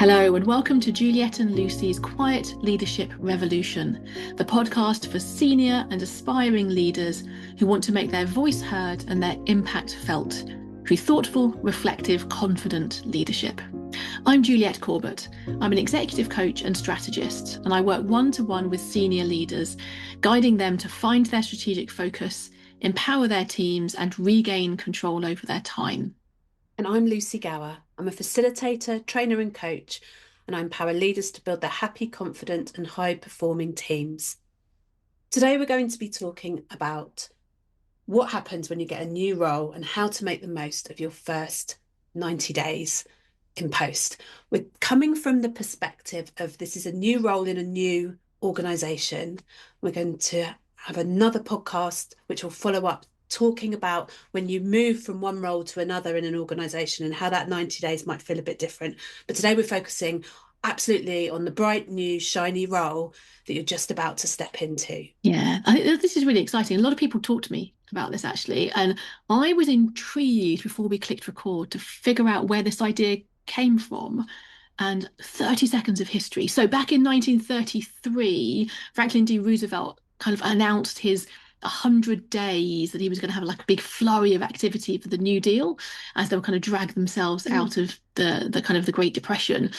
Hello, and welcome to Juliet and Lucy's Quiet Leadership Revolution, the podcast for senior and aspiring leaders who want to make their voice heard and their impact felt through thoughtful, reflective, confident leadership. I'm Juliet Corbett. I'm an executive coach and strategist, and I work one-to-one with senior leaders, guiding them to find their strategic focus, empower their teams, and regain control over their time. And I'm Lucy Gower. I'm a facilitator, trainer and coach, and I empower leaders to build their happy, confident and high-performing teams. Today we're going to be talking about what happens when you get a new role and how to make the most of your first 90 days in post. We're coming from the perspective of this is a new role in a new organisation. We're going to have another podcast which will follow up talking about when you move from one role to another in an organisation and how that 90 days might feel a bit different. But today we're focusing absolutely on the bright, new, shiny role that you're just about to step into. Yeah, I think this is really exciting. A lot of people talk to me about this actually, and I was intrigued before we clicked record to figure out where this idea came from. And 30 seconds of history. So back in 1933, Franklin D. Roosevelt kind of announced his 100 days that he was going to have like a big flurry of activity for the New Deal as they were kind of drag themselves out of the kind of the Great Depression.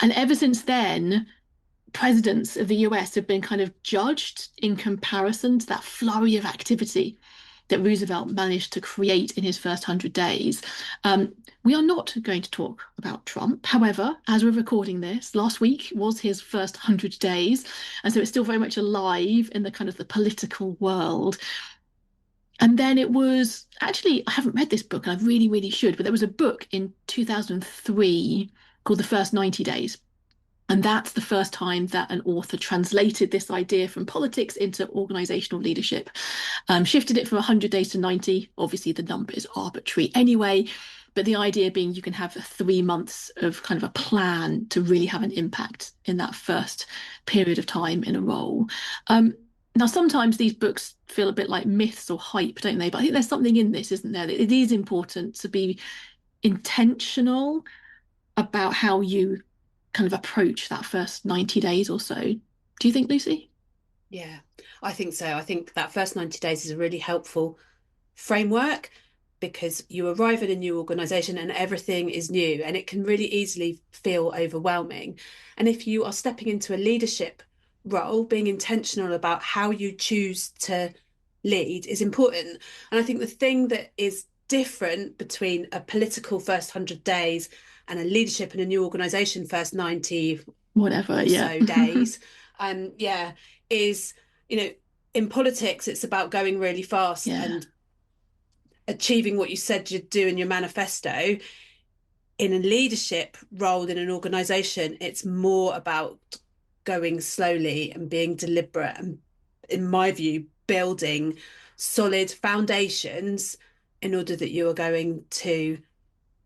And ever since then, presidents of the US have been kind of judged in comparison to that flurry of activity that Roosevelt managed to create in his first 100 days. We are not going to talk about Trump. However, as we're recording this, last week was his first 100 days. And so it's still very much alive in the kind of the political world. And then it was actually, I haven't read this book and I really, really should, but there was a book in 2003 called The First 90 Days. And that's the first time that an author translated this idea from politics into organizational leadership, shifted it from 100 days to 90. Obviously, the number is arbitrary anyway, but the idea being you can have 3 months of kind of a plan to really have an impact in that first period of time in a role. Now, sometimes these books feel a bit like myths or hype, don't they? But I think there's something in this, isn't there? It is important to be intentional about how you kind of approach that first 90 days or so. Do you think, Lucy? Yeah, I think so. I think that first 90 days is a really helpful framework because you arrive in a new organisation and everything is new and it can really easily feel overwhelming. And if you are stepping into a leadership role, being intentional about how you choose to lead is important. And I think the thing that is different between a political first 100 days and a leadership in a new organisation first 90 whatever, or yeah. so days, is, in politics, it's about going really fast Yeah. and achieving what you said you'd do in your manifesto. In a leadership role in an organisation, it's more about going slowly and being deliberate and, in my view, building solid foundations in order that you are going to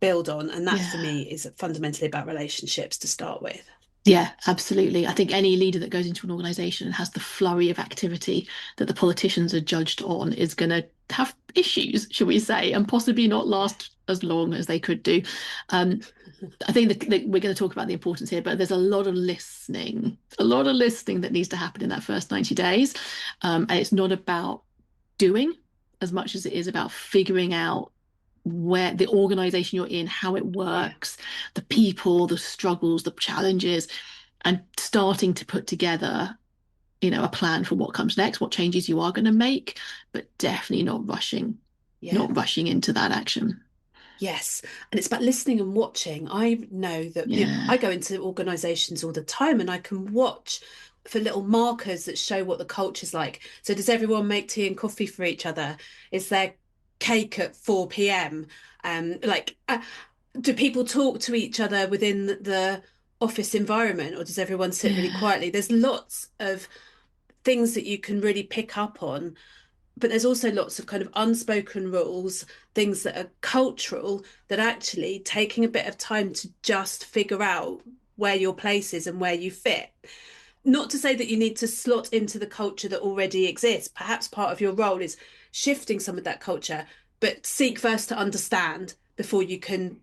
build on. And that for Yeah. me is fundamentally about relationships to start with. Yeah, absolutely. I think any leader that goes into an organization and has the flurry of activity that the politicians are judged on is going to have issues, shall we say, and possibly not last as long as they could do. I think that we're going to talk about the importance here, but there's a lot of listening that needs to happen in that first 90 days. And it's not about doing as much as it is about figuring out where the organization you're in, how it works, the people, the struggles, the challenges, and starting to put together, a plan for what comes next, what changes you are going to make, but definitely not rushing into that action. Yes. And it's about listening and watching. I know that Yeah. I go into organizations all the time and I can watch for little markers that show what the culture's like. So does everyone make tea and coffee for each other? Is there cake at 4 p.m.? Do people talk to each other within the office environment or does everyone sit really Yeah. quietly? There's lots of things that you can really pick up on, but there's also lots of kind of unspoken rules, things that are cultural, that actually taking a bit of time to just figure out where your place is and where you fit. Not to say that you need to slot into the culture that already exists. Perhaps part of your role is shifting some of that culture, but seek first to understand before you can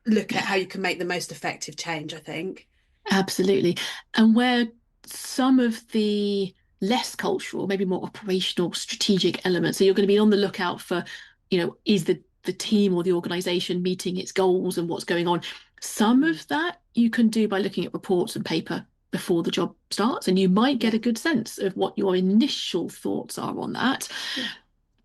look at how Yeah. you can make the most effective change, I think. Absolutely. And where some of the less cultural, maybe more operational, strategic elements, so you're going to be on the lookout for, is the team or the organization meeting its goals and what's going on. Some Mm. of that you can do by looking at reports and paper before the job starts, and you might get Yeah, a good sense of what your initial thoughts are on that. yeah,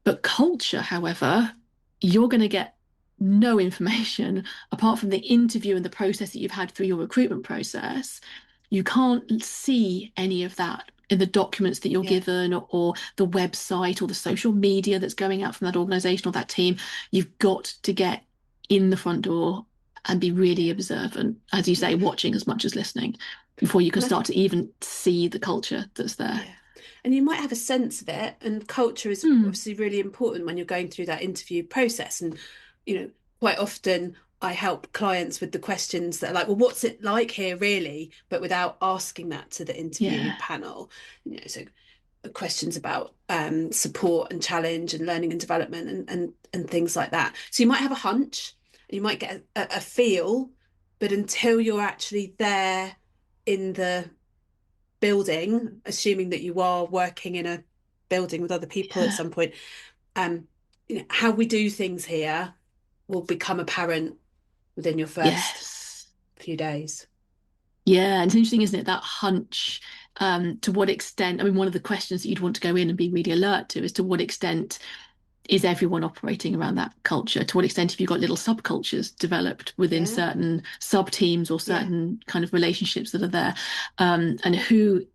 But culture, however, you're going to get no information apart from the interview and the process that you've had through your recruitment process. You can't see any of that in the documents that you're yeah, given or the website or the social media that's going out from that organization or that team. You've got to get in the front door and be really yeah, observant, as you yeah. say, watching as much as listening before you can And I start to even see the culture that's there. Yeah. And you might have a sense of it, and culture is Mm, obviously really important when you're going through that interview process. And, you know, quite often I help clients with the questions that are like, well, what's it like here, really? But without asking that to the interview yeah. panel. So questions about support and challenge and learning and development and things like that. So you might have a hunch, you might get a feel, but until you're actually there in the building, assuming that you are working in a building with other people at Yeah. some point, um, how we do things here will become apparent within your first Yes. few days. Yeah, and it's interesting, isn't it? That hunch, to what extent, I mean, one of the questions that you'd want to go in and be really alert to is to what extent is everyone operating around that culture? To what extent have you got little subcultures developed within Yeah, certain sub teams or yeah, certain kind of relationships that are there? And who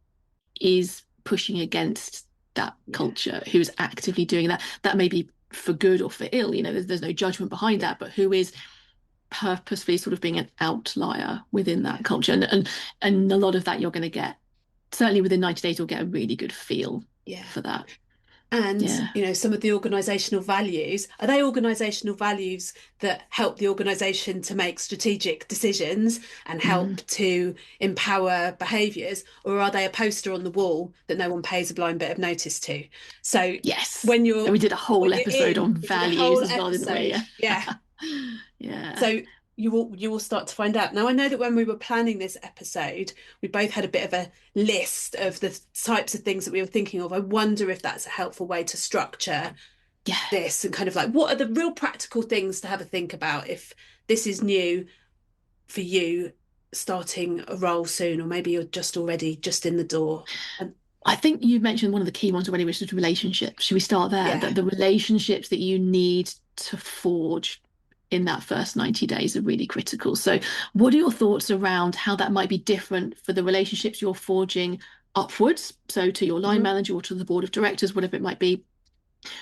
is pushing against that yeah, culture, who is actively doing that? That may be for good or for ill, there's no judgment behind yeah, that, but who is purposefully sort of being an outlier within yeah, that culture. And a lot of that you're going to get, certainly within 90 days, you'll get a really good feel yeah. for that. And Yeah. some of the organizational values, are they organizational values that help the organization to make strategic decisions and Mm. help to empower behaviors, or are they a poster on the wall that no one pays a blind bit of notice to? So Yes. when And you're we did a whole when you're episode in, on we did a values whole as well, didn't we? episode. Yeah. Yeah. So you will start to find out. Now I know that when we were planning this episode, we both had a bit of a list of the types of things that we were thinking of. I wonder if that's a helpful way to structure Yeah. this and kind of like what are the real practical things to have a think about if this is new for you starting a role soon, or maybe you're just already just in the door. And I think you mentioned one of the key ones already, which is relationships. Should we start there? yeah, That the relationships that you need to forge in that first 90 days are really critical. So, what are your thoughts around how that might be different for the relationships you're forging upwards? So, to your line mm-hmm. manager or to the board of directors, whatever it might be,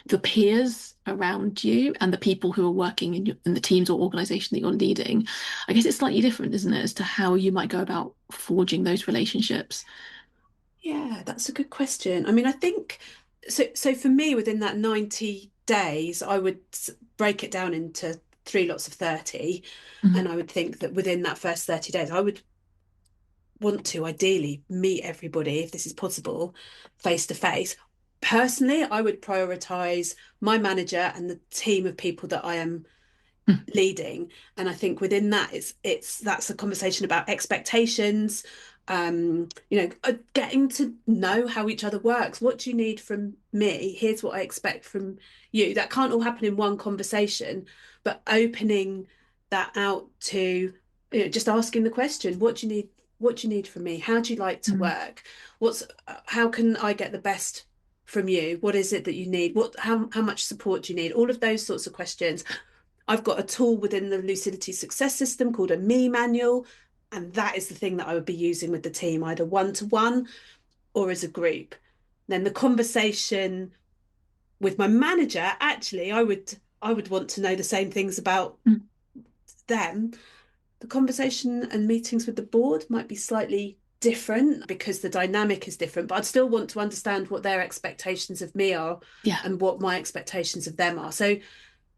the peers around you and the people who are working in the teams or organization that you're leading. I guess it's slightly different, isn't it, as to how you might go about forging those relationships? Yeah, that's a good question. I mean, I think so. So for me, within that 90 days, I would break it down into three lots of 30. Mhm. And I would think that within that first 30 days, I would want to ideally meet everybody, if this is possible, face to face. Personally, I would prioritize my manager and the team of people that I am Mm. leading. And I think within that, it's that's a conversation about expectations, getting to know how each other works. What do you need from me? Here's what I expect from you. That can't all happen in one conversation, but opening that out to, just asking the question, what do you need from me? How do you like to Mm. work? How can I get the best from you? What is it that you need? How much support do you need? All of those sorts of questions. I've got a tool within the Lucidity success system called a me manual. And that is the thing that I would be using with the team, either one to one or as a group. Then the conversation with my manager, actually, I would want to know the same things about Mm. them. The conversation and meetings with the board might be slightly different because the dynamic is different, but I'd still want to understand what their expectations of me are Yeah. and what my expectations of them are. So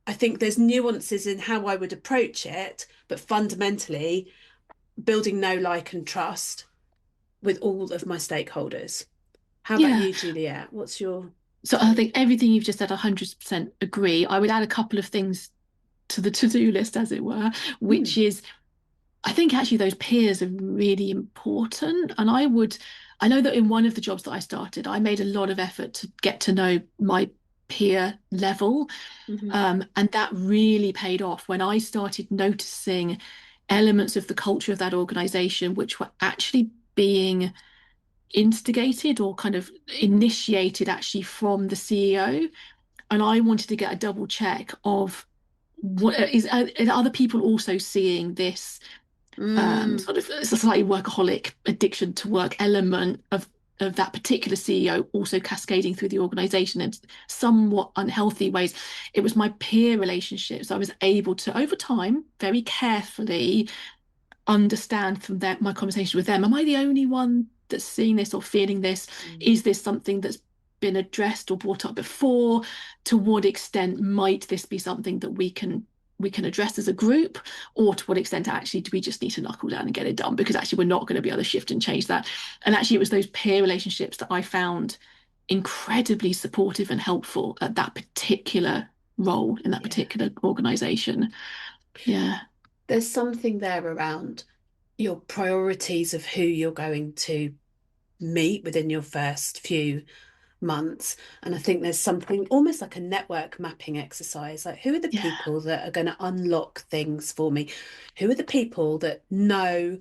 I think there's nuances in how I would approach it, but fundamentally building know, like, and trust with all of my stakeholders. How about Yeah. you, Juliet? What's your So I think take? everything you've just said, 100% agree. I would add a couple of things to the to-do list, as it were, which Mm. is, I think actually those peers are really important. And I know that in one of the jobs that I started, I made a lot of effort to get to know my peer level. Hmm. And that really paid off when I started noticing elements of the culture of that organization which were actually being instigated or kind of initiated actually from the CEO. And I wanted to get a double check of what are other people also seeing this Mm. sort of it's a slightly workaholic addiction to work element of that particular CEO also cascading through the organization in somewhat unhealthy ways. It was my peer relationships. I was able to, over time, very carefully understand from my conversation with them, am I the only one that's seeing this or feeling this? Mm. Is this something that's been addressed or brought up before? To what extent might this be something that we can address as a group, or to what extent actually do we just need to knuckle down and get it done, because actually we're not going to be able to shift and change that. And actually it was those peer relationships that I found incredibly supportive and helpful at that particular role in that Yeah. particular organization. Yeah. There's something there around your priorities of who you're going to meet within your first few months. And I think there's something almost like a network mapping exercise. Like, who are the Yeah. people that are going to unlock things for me? Who are the people that know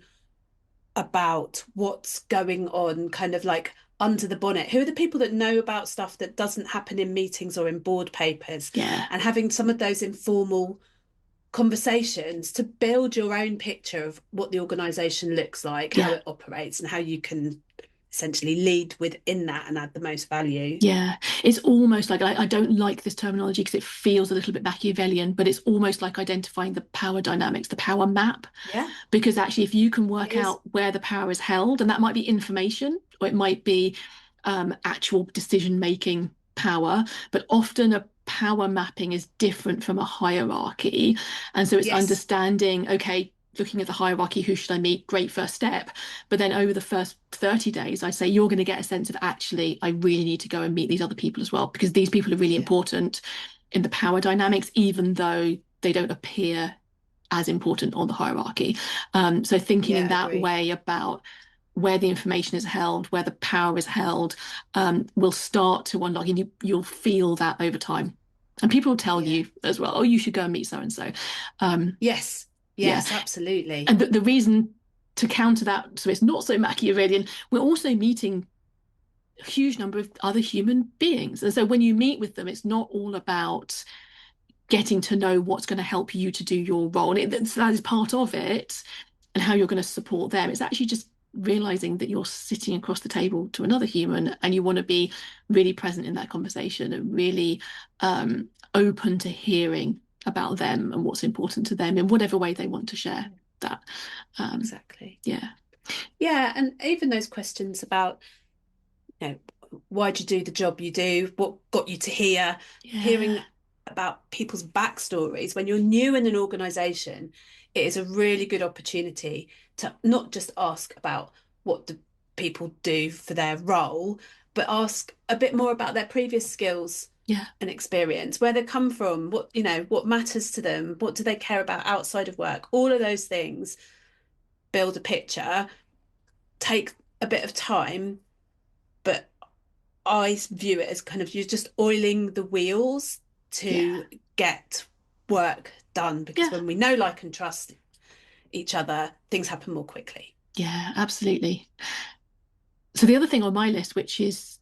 about what's going on, kind of like under the bonnet? Who are the people that know about stuff that doesn't happen in meetings or in board papers? Yeah. And having some of those informal conversations to build your own picture of what the organization looks like, how Yeah. it operates, and how you can essentially lead within that and add the most value. Yeah, it's almost like I don't like this terminology because it feels a little bit Machiavellian, but it's almost like identifying the power dynamics, the power map. Yeah, Because actually, if you can it work is. out where the power is held, and that might be information or it might be actual decision making power, but often a power mapping is different from a hierarchy. And so it's Yes. understanding, okay, looking at the hierarchy, who should I meet? Great first step. But then over the first 30 days, I say you're going to get a sense of actually, I really need to go and meet these other people as well, because these people are really Yeah. important in the power dynamics, even though they don't appear as important on the hierarchy. So thinking in Yeah, that agree. way about where the information is held, where the power is held, will start to unlock, and you'll feel that over time. And people will tell Yeah. you as well, oh, you should go and meet so and so. Yes. Yeah, Yes, absolutely. and the reason to counter that, so it's not so Machiavellian, we're also meeting a huge number of other human beings, and so when you meet with them, it's not all about getting to know what's going to help you to do your role. And that is part of it, and how you're going to support them. It's actually just realizing that you're sitting across the table to another human and you want to be really present in that conversation and really open to hearing about them and what's important to them in whatever way they want to share that. Um, Exactly. yeah. Yeah, and even those questions about, you know, why'd you do the job you do? What got you to here? Yeah. Hearing about people's backstories when you're new in an organization, it is a really good opportunity to not just ask about what do people do for their role, but ask a bit more about their previous skills Yeah. and experience, where they come from, what, you know, what matters to them, what do they care about outside of work. All of those things build a picture, take a bit of time, but I view it as kind of you're just oiling the wheels Yeah. to get work done, because Yeah. when we know, like, and trust each other, things happen more quickly. Yeah. Absolutely. So the other thing on my list, which is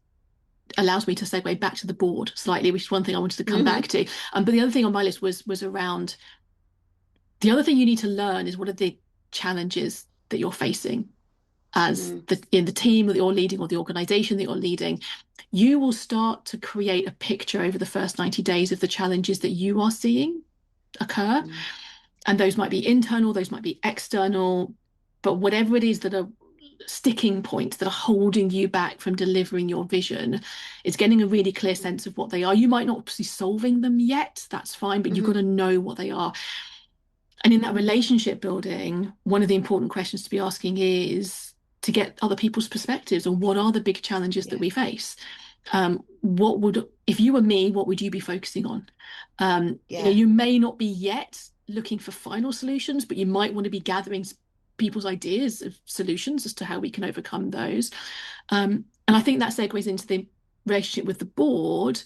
allows me to segue back to the board slightly, which is one thing I wanted to come back Mm-hmm. to. But the other thing on my list was around the other thing you need to learn is what are the challenges that you're facing as Mm. in the team that you're leading or the organization that you're leading. You will start to create a picture over the first 90 days of the challenges that you are seeing occur. Mm. And those might be internal, those might be external, but whatever it is that are sticking points that are holding you back from delivering your vision, it's getting a really clear sense of what they are. You might not be solving them yet, that's fine, but you've got Mm-hmm. to know what they are. And in that relationship building, one of the important questions to be asking is to get other people's perspectives on what are the big challenges that Yeah. we face. What would, if you were me, what would you be focusing on? Yeah. You may not be yet looking for final solutions, but you might want to be gathering people's ideas of solutions as to how we can overcome those. And I think that segues into the relationship with the board.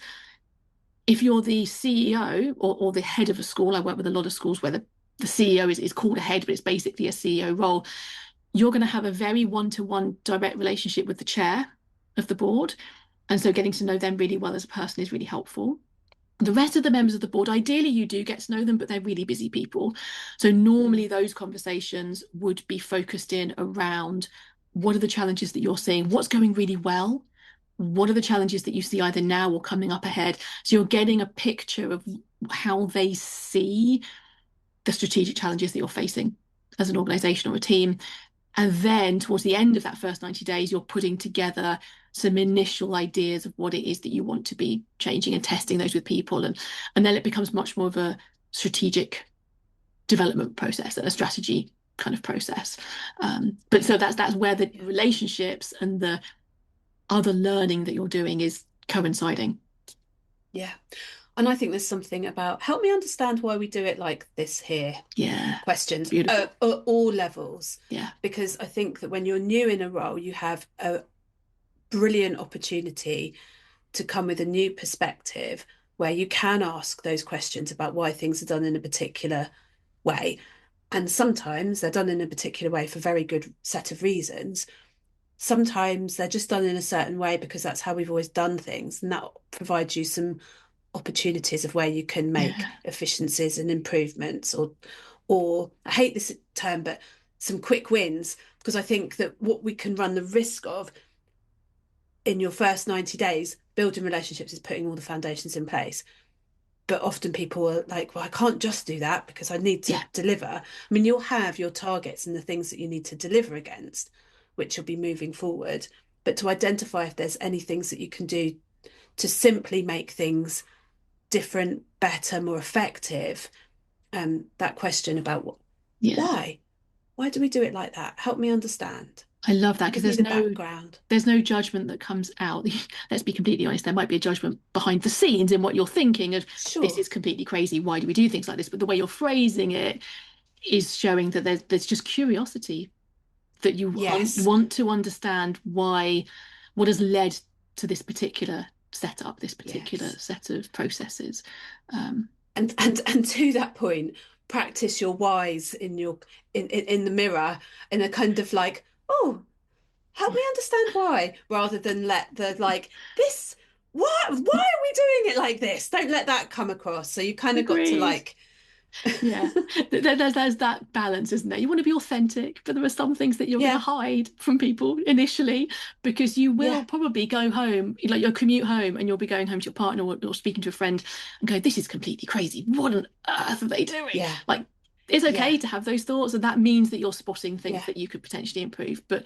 If you're the CEO or the head of a school, I work with a lot of schools where the CEO is called a head, but it's basically a CEO role. You're going to have a very one-to-one direct relationship with the chair of the board. And so getting to know them really well as a person is really helpful. The rest of the members of the board, ideally, you do get to know them, but they're really busy people. So normally those conversations would be focused in around what are the challenges that you're seeing, what's going really well, what are the challenges that you see either now or coming up ahead. So you're getting a picture of how they see the strategic challenges that you're facing as an organization or a team. And then towards the end of that first 90 days, you're putting together some initial ideas of what it is that you want to be changing and testing those with people. And then it becomes much more of a strategic development process and a strategy kind of process. But so that's where the Yeah. relationships and the other learning that you're doing is coinciding. Yeah. And I think there's something about help me understand why we do it like this here. Yeah, Questions beautiful. at all levels. Yeah, Because I think that when you're new in a role, you have a brilliant opportunity to come with a new perspective where you can ask those questions about why things are done in a particular way. And sometimes they're done in a particular way for a very good set of reasons. Sometimes they're just done in a certain way because that's how we've always done things. And that provides you some opportunities of where you can make yeah, efficiencies and improvements or I hate this term, but some quick wins, because I think that what we can run the risk of in your first 90 days building relationships is putting all the foundations in place. But often people are like, well, I can't just do that because I need to yeah, deliver. I mean, you'll have your targets and the things that you need to deliver against, which you'll be moving forward. But to identify if there's any things that you can do to simply make things different, better, more effective, that question about yeah. why? Why do we do it like that? Help me understand. I love that because Give me the background. there's no judgment that comes out. Let's be completely honest, there might be a judgment behind the scenes in what you're thinking of this Sure. is completely crazy. Why do we do things like this? But the way you're phrasing it is showing that there's just curiosity that you Yes. want to understand why what has led to this particular setup, this particular Yes. set of processes. And to that point, practice your whys in your in the mirror in a kind of like, oh, help me understand why, rather than let the like this why are we doing it like this? Don't let that come across. So you kind of got to Agreed. like Yeah, there's that balance, isn't there? You want to be authentic, but there are some things that you're going to yeah, hide from people initially because you will yeah, probably go home, like you'll commute home and you'll be going home to your partner or speaking to a friend and go, this is completely crazy. What on earth are they doing? yeah, Like, it's yeah, okay to have those thoughts, and that means that you're spotting things yeah, that you could potentially improve, but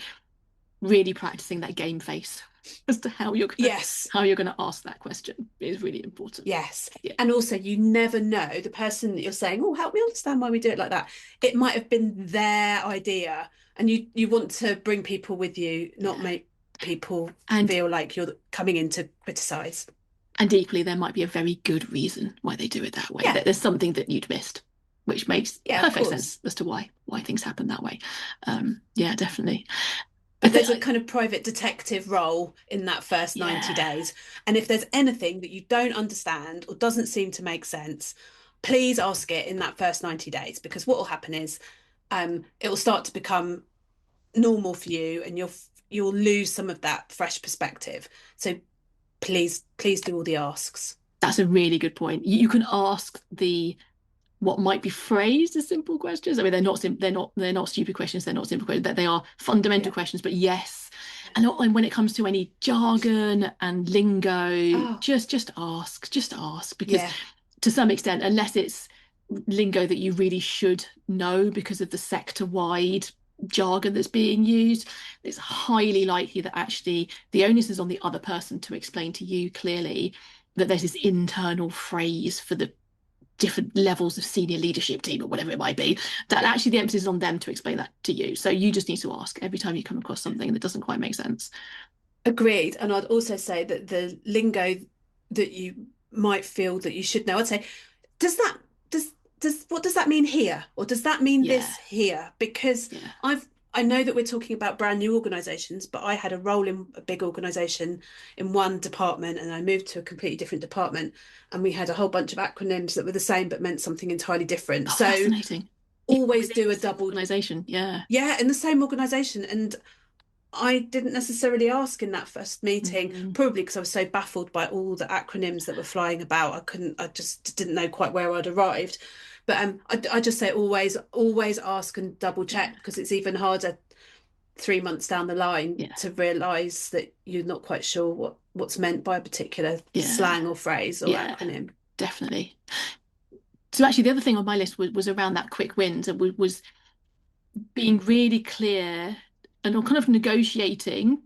really practicing that game face as to yes, how you're gonna ask that question is really important. yes. Yeah, And also, you never know the person that you're saying, oh, help me understand why we do it like that. It might have been their idea, and you want to bring people with you, not yeah. make people And feel like you're coming in to criticize. And equally, there might be a very good reason why they do it that way. Yeah, That there's something that you'd missed, which makes yeah, of perfect course. sense as to why things happen that way. Yeah, definitely. I But think, there's a kind of private detective role in that first 90 yeah, days. And if there's anything that you don't understand or doesn't seem to make sense, please ask it in that first 90 days, because what will happen is it will start to become normal for you and you'll lose some of that fresh perspective. So please do all the asks. that's a really good point. You can ask the what might be phrased as simple questions. I mean, they're not stupid questions. They're not simple questions. That they are fundamental Yeah. questions. But yes, and when it comes to any jargon and lingo, Oh, just ask because yeah. to some extent, unless it's lingo that you really should know because of the sector wide jargon that's being used, it's highly likely that actually the onus is on the other person to explain to you clearly that there's this internal phrase for the different levels of senior leadership team or whatever it might be, that actually the emphasis is on them to explain that to you. So you just need to ask every time you come across something that doesn't quite make sense. Agreed. And I'd also say that the lingo that you might feel that you should know, I'd say, does that does what does that mean here? Or does that mean Yeah, this here? Because yeah. I know that we're talking about brand new organizations, but I had a role in a big organization in one department and I moved to a completely different department and we had a whole bunch of acronyms that were the same but meant something entirely different. Oh, So fascinating. Even always within do the a same double, organization. Yeah. yeah, in the same organization. And I didn't necessarily ask in that first meeting, Mm, probably because I was so baffled by all the acronyms that were flying about. I just didn't know quite where I'd arrived. But I just say always ask and double check yeah, because it's even harder 3 months down the line yeah, to realise that you're not quite sure what's meant by a particular yeah, slang or phrase or yeah, acronym. definitely. So actually, the other thing on my list was around that quick wins and was being really clear and kind of negotiating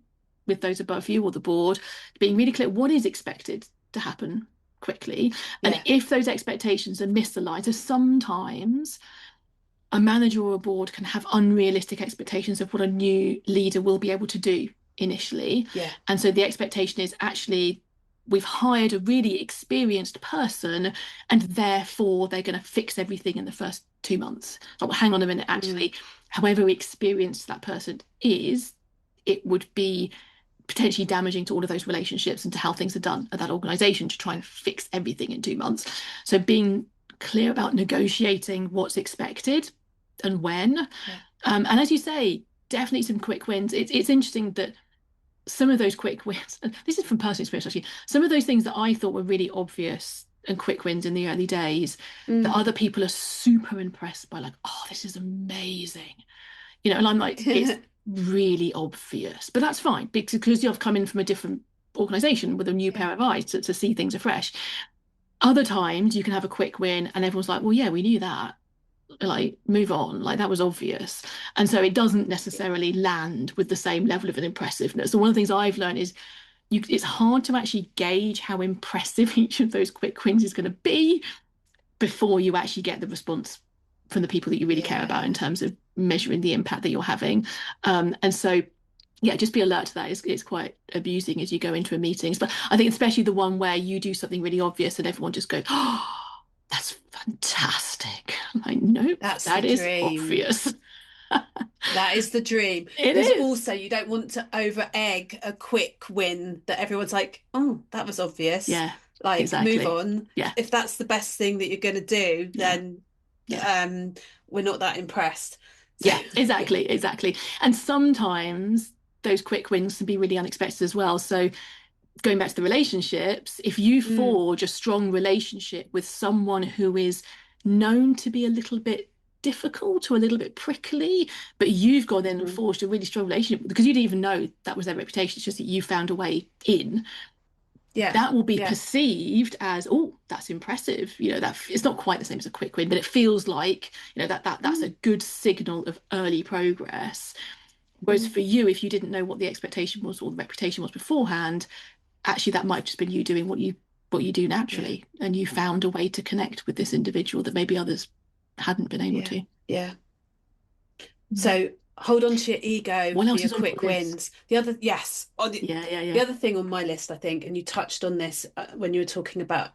with those above you or the board, being really clear what is expected to happen quickly. And Yeah, if those expectations are misaligned, so sometimes a manager or a board can have unrealistic expectations of what a new leader will be able to do initially. yeah, And so the expectation is actually we've hired a really experienced person and therefore they're going to fix everything in the first 2 months. So hang on a minute, mm, actually, however experienced that person is, it would be potentially damaging to all of those relationships and to how things are done at that organization to try and fix everything in 2 months. So being clear about negotiating what's expected and when. yeah, And as you say, definitely some quick wins. It's interesting that some of those quick wins, this is from personal experience actually, some of those things that I thought were really obvious and quick wins in the early days, that mm. other people are super impressed by, like, oh, this is amazing. And I'm like, it's really obvious, but that's fine because you've come in from a different organization with a new Yeah, pair of eyes to see things afresh. Other times you can have a quick win and everyone's like, well, yeah, we knew that, like move on, like that was obvious. And so it doesn't yeah, necessarily land with the same level of an impressiveness. So one of the things I've learned is it's hard to actually gauge how impressive each of those quick wins is going to be before you actually get the response from the people that you really care about in yeah. terms of measuring the impact that you're having. And so yeah, just be alert to that. It's quite abusing as you go into a meetings. But I think especially the one where you do something really obvious and everyone just goes, oh, that's fantastic. I'm like, nope, That's the that is dream. obvious. That is the dream. It There's is. also, you don't want to over egg a quick win that everyone's like, oh, that was obvious. Yeah, Like, move exactly. on. Yeah, If that's the best thing that you're going to do, yeah, then yeah. um, we're not that impressed. So, Yeah, yeah. exactly, exactly. And sometimes those quick wins can be really unexpected as well. So going back to the relationships, if you Mm, forge a strong relationship with someone who is known to be a little bit difficult or a little bit prickly, but you've gone in and mhm. forged a really strong relationship because you didn't even know that was their reputation. It's just that you found a way in. Yeah, That will be yeah. perceived as, oh, that's impressive. That it's not quite the same as a quick win, but it feels like, that's a Mm, good signal of early progress. Whereas mm, for you, if you didn't know what the expectation was or the reputation was beforehand, actually that might have just been you doing what you do yeah, naturally, and you found a way to connect with this individual that maybe others hadn't been able yeah, to. yeah. Mm. So hold on to your ego What for else your is on your quick list? wins. The other, yes, Yeah, yeah, the yeah. other thing on my list, I think, and you touched on this when you were talking about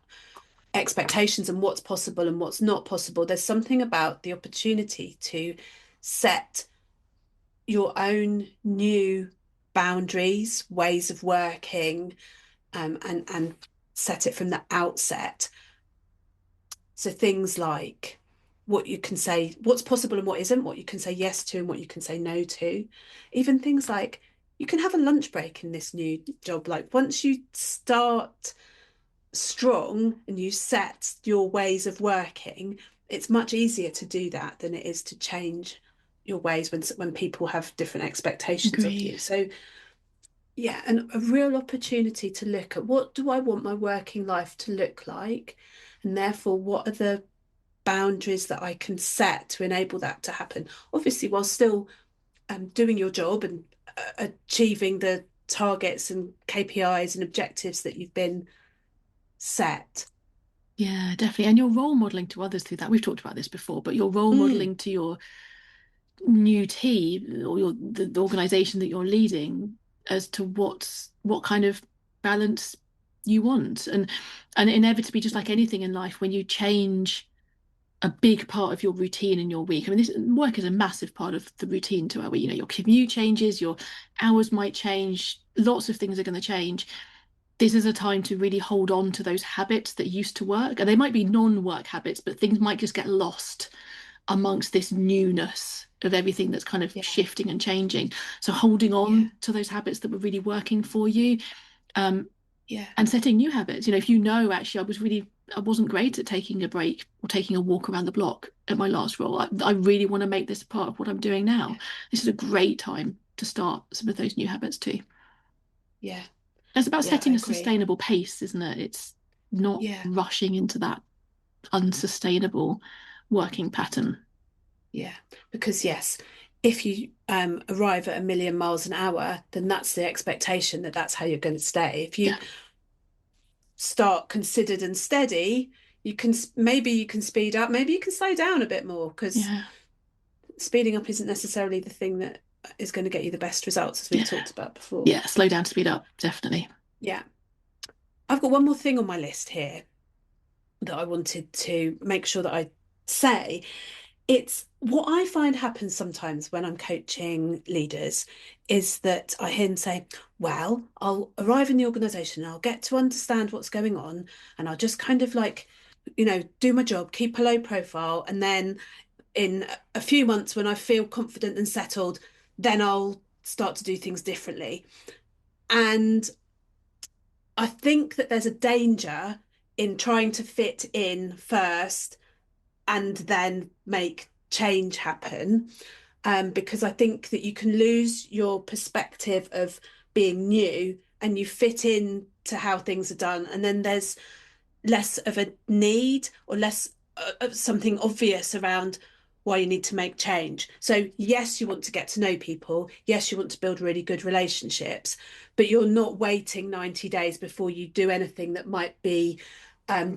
expectations and what's possible and what's not possible. There's something about the opportunity to set your own new boundaries, ways of working, and set it from the outset. So things like what you can say, what's possible and what isn't, what you can say yes to and what you can say no to. Even things like you can have a lunch break in this new job. Like once you start strong and you set your ways of working, it's much easier to do that than it is to change your ways when people have different expectations of you. Agreed. So yeah, and a real opportunity to look at what do I want my working life to look like, and therefore what are the boundaries that I can set to enable that to happen. Obviously, while still doing your job and achieving the targets and KPIs and objectives that you've been set. Yeah, definitely. And you're role modeling to others through that. We've talked about this before, but you're role Mm, modeling to your new team or the organization that you're leading as to what kind of balance you want. And inevitably, just like anything in life, when you change a big part of your routine in your week. I mean, this work is a massive part of the routine to our week. You know, your commute changes, your hours might change, lots of things are going to change. This is a time to really hold on to those habits that used to work. And they might be non-work habits, but things might just get lost amongst this newness of everything that's kind of Yeah. shifting and changing. So holding Yeah. on to those habits that were really working for you, um, Yeah. and setting new habits. You know, if you know actually I wasn't great at taking a break or taking a walk around the block at my last role. I really want to make this part of what I'm doing now. This is a great time to start some of those new habits too. Yeah. It's about Yeah. I setting a agree. sustainable pace, isn't it? It's not Yeah. rushing into that unsustainable working pattern. Yeah. Because yes, if you arrive at a million miles an hour, then that's the expectation that that's how you're going to stay. If you Yeah, start considered and steady, you can speed up, maybe you can slow down a bit more because yeah, speeding up isn't necessarily the thing that is going to get you the best results, as we've yeah, talked about before. yeah. Slow down, speed up, definitely. Yeah. I've got one more thing on my list here that I wanted to make sure that I say. It's what I find happens sometimes when I'm coaching leaders is that I hear them say, well, I'll arrive in the organization and I'll get to understand what's going on and I'll just kind of like, do my job, keep a low profile. And then in a few months, when I feel confident and settled, then I'll start to do things differently. And I think that there's a danger in trying to fit in first and then make change happen. Because I think that you can lose your perspective of being new and you fit in to how things are done. And then there's less of a need or less of something obvious around why you need to make change. So, yes, you want to get to know people. Yes, you want to build really good relationships, but you're not waiting 90 days before you do anything that might be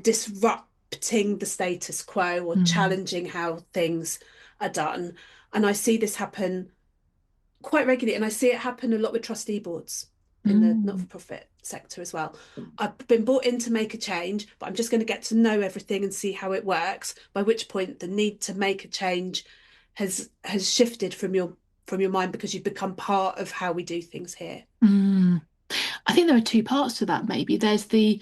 disrupting the status quo or Mm. challenging how things are done. And I see this happen quite regularly, and I see it happen a lot with trustee boards in the Mm. not-for-profit sector as well. I've been brought in to make a change, but I'm just going to get to know everything and see how it works, by which point the need to make a change has shifted from your mind because you've become part of how we do things here. Mm. I think there are two parts to that, maybe. There's the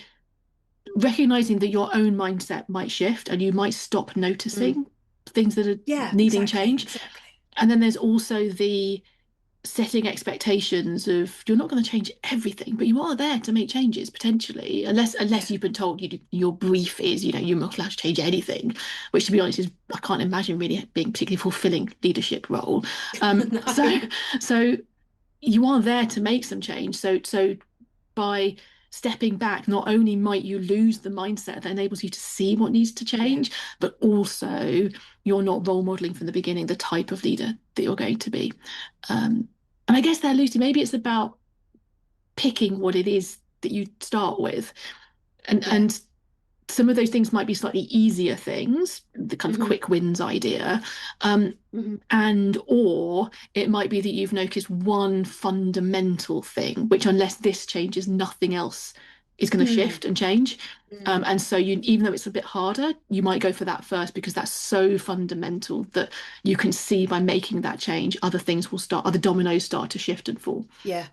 recognizing that your own mindset might shift and you might stop Mm. noticing things that are Yeah, needing exactly, change. exactly. And then there's also the setting expectations of you're not going to change everything, but you are there to make changes potentially, unless Yeah. you've been told your brief is, you're not allowed to change anything, which to be honest is I can't imagine really being a particularly fulfilling leadership role. So No. so you are there to make some change. So by stepping back, not only might you lose the mindset that enables you to see what needs to Yeah. change, but also you're not role modeling from the beginning the type of leader that you're going to be. And I guess there, Lucy, maybe it's about picking what it is that you start with. And Yeah. and some of those things might be slightly easier things, the kind of Mm-hmm. quick wins idea. Um, Mm-hmm. and or it might be that you've noticed one fundamental thing, which unless this changes, nothing else is going to Mm. shift and change. Mm. And so you, even though it's a bit harder, you might go for that first because that's so fundamental that you can see by making that change, other dominoes start to shift and fall. Yeah.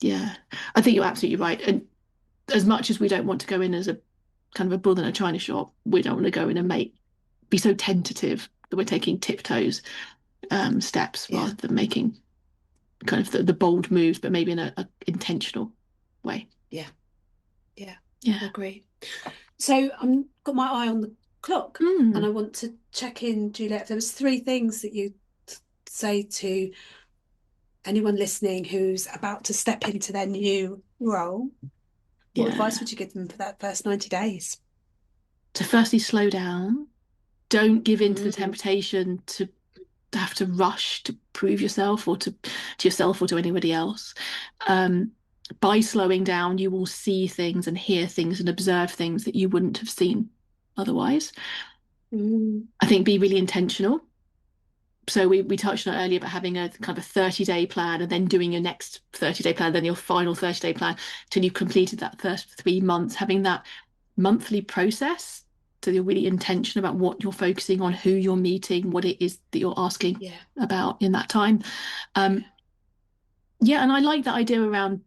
Yeah, I think you're absolutely right. And as much as we don't want to go in as a kind of a bull in a china shop, we don't want to go in and be so tentative that we're taking tiptoes steps Yeah. rather than making kind of the bold moves, but maybe in a intentional way. Yeah. Yeah. I Yeah. agree. So I'm got my eye on the clock, and I Mm. want to check in, Juliet. If there was three things that you say to anyone listening who's about to step into their new role, what advice Yeah. would you give them for that first 90 days? So firstly, slow down. Don't give in to the Mm, temptation to have to rush to prove yourself or to yourself or to anybody else. Um, by slowing down, you will see things and hear things and observe things that you wouldn't have seen otherwise. mm, I think be really intentional So we touched on it earlier about having a kind of a 30-day plan and then doing your next 30-day plan, then your final 30-day plan till you've completed that first 3 months, having that monthly process. So you're really intentional about what you're focusing on, who you're meeting, what it is that you're asking Yeah. about in that time. Yeah. Um, yeah, and I like that idea around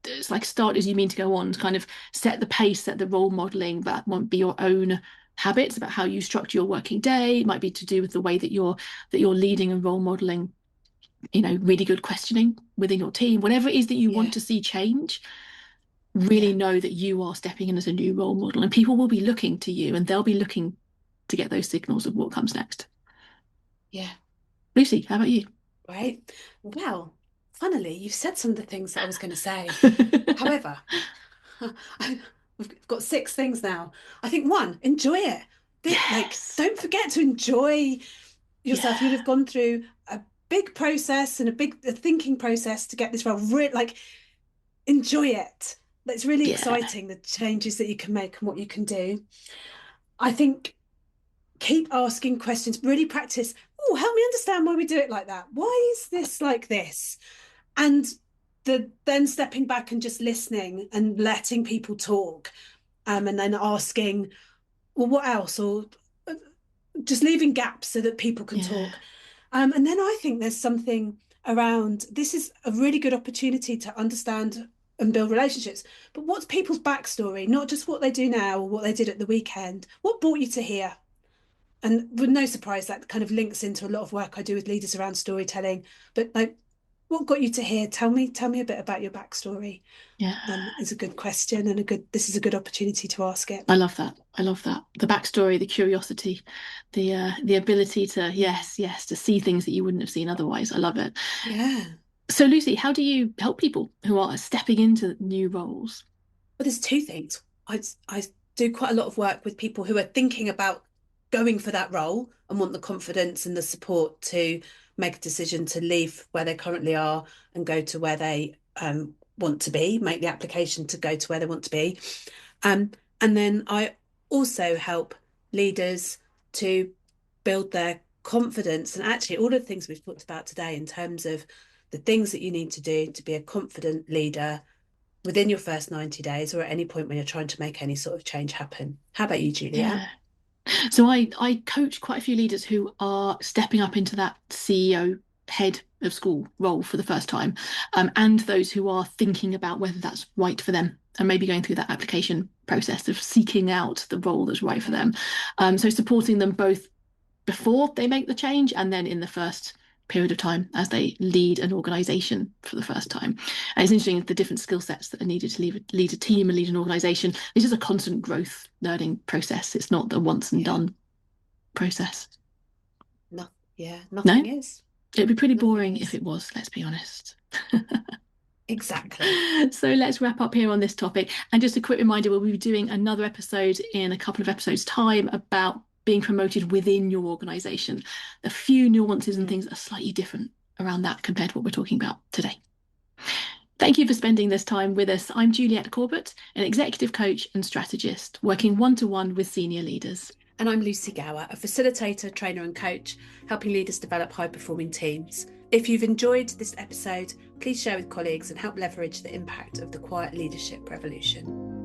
it's like start as you mean to go on, to kind of set the pace, set the role modeling. That won't be your own habits about how you structure your working day. It might be to do with the way that you're leading and role modeling, really good questioning within your team, whatever it is that you Yeah. want to see change. Yeah. Really know that you are stepping in as a new role model, and people will be looking to you, and they'll be looking to get those signals of what comes next. Yeah. Lucy, how about you? Right. Well, funnily, you've said some of the things that I was going to say. However, we've got 6 things now. I think one, enjoy it. Like, Yes. don't forget to enjoy yourself. You'll Yeah. have gone through a big process and a thinking process to get this role. Like, enjoy it. It's really Yeah. exciting, the changes that you can make and what you can do. I think keep asking questions, really practice. Oh, help me understand why we do it like that. Why is this like this? And then stepping back and just listening and letting people talk, and then asking, well, what else? Or just leaving gaps so that people can Yeah. talk. And then I think there's something around this is a really good opportunity to understand and build relationships. But what's people's backstory? Not just what they do now or what they did at the weekend. What brought you to here? And with no surprise, that kind of links into a lot of work I do with leaders around storytelling. But like, what got you to here? Tell me a bit about your backstory. Yeah. Is a good question and this is a good opportunity to ask it. I love that. I love that. The backstory, the curiosity, the ability to, yes, yes, to see things that you wouldn't have seen otherwise. I love it. Yeah. So, Lucy, how do you help people who are stepping into new roles? Well, there's 2 things. I do quite a lot of work with people who are thinking about going for that role and want the confidence and the support to make a decision to leave where they currently are and go to where they want to be, make the application to go to where they want to be. Um, and then I also help leaders to build their confidence. And actually, all of the things we've talked about today in terms of the things that you need to do to be a confident leader within your first 90 days or at any point when you're trying to make any sort of change happen. How about you, Juliet? Yeah. So I coach quite a few leaders who are stepping up into that CEO head of school role for the first time, and those who are thinking about whether that's right for them and maybe going through that application process of seeking out the role that's right for Yeah. them. So supporting them both before they make the change and then in the first period of time as they lead an organization for the first time. And it's interesting the different skill sets that are needed to lead a team and lead an organization. This is a constant growth learning process. It's not the once and Yeah. done process. No, yeah, No, nothing is. it'd be pretty Nothing boring if is. it was, let's be honest. Exactly. So let's wrap up here on this topic. And just a quick reminder, we'll be doing another episode in a couple of episodes' time about being promoted within your organization. A few nuances and Mm. things are slightly different around that compared to what we're talking about today. Thank you for spending this time with us. I'm Juliet Corbett, an executive coach and strategist, working one-to-one with senior leaders. And I'm Lucy Gower, a facilitator, trainer, and coach, helping leaders develop high performing teams. If you've enjoyed this episode, please share with colleagues and help leverage the impact of the quiet leadership revolution.